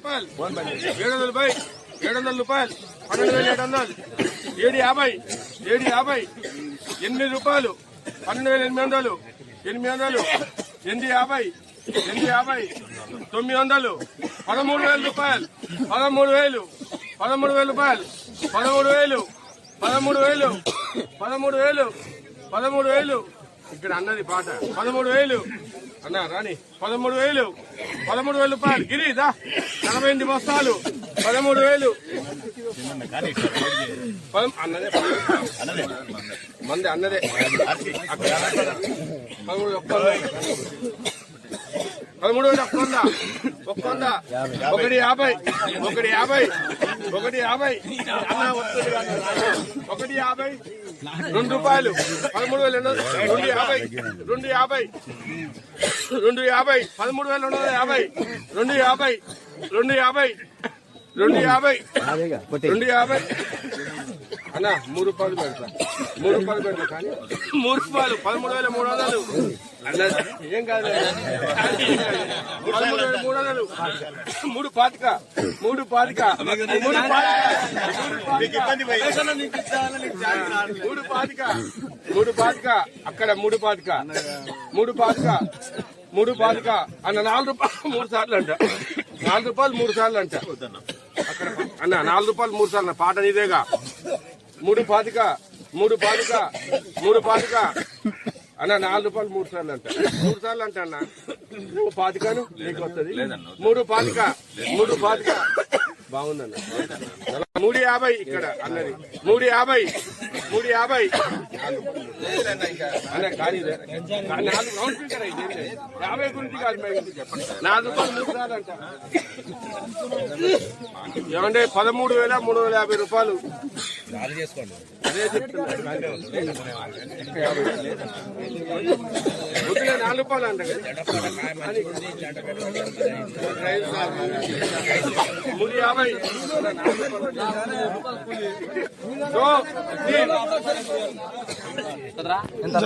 రూపాయలు 700 బై 700 రూపాయలు 12,700 750 8 రూపాయలు 12,800 800 850 900 13,000 రూపాయలు 13,000 రూపాయలు 13,000 ఇక్కడ అన్నది పాట 13,000 అన్న రాని 13,000 రూపాయలు గిరిదా 48 బస్తాలు 13,000 అన్నదే మంది అన్నదే 13,000 150 2 రూపాయలు 13,250 250 250 అన్న 3 రూపాయలు పెడతా 3 రూపాయలు పెడతా కానీ 3 రూపాయలు 13,300 ఏం కాదు 13,300 3 పాతిక అక్కడ 3 పాతిక అన్న 4 రూపాయలు 3 సార్లు అంట 4 రూపాయలు 3 సార్లు అంట అక్కడ అన్న 4 రూపాయలు 3 సార్లు పాట నీదేగా 3 పాతిక అన్న 4 రూపాయలు 3 సార్లు అంట 3 సార్లు అంట అన్న పాతికను నీకు వస్తుంది 3 పాతిక బాగుందన్న 350 ఇక్కడ అన్నది 350 అన్న కానీ 4 రౌండ్ ఫిగర్ అయితే 50 గురించి కాదు 4 రూపాయలు 3 సార్లు అంట ఏమంటే 13,350 రూపాయలు అదే చెప్తున్నా 4 రూపాయలు అంట 350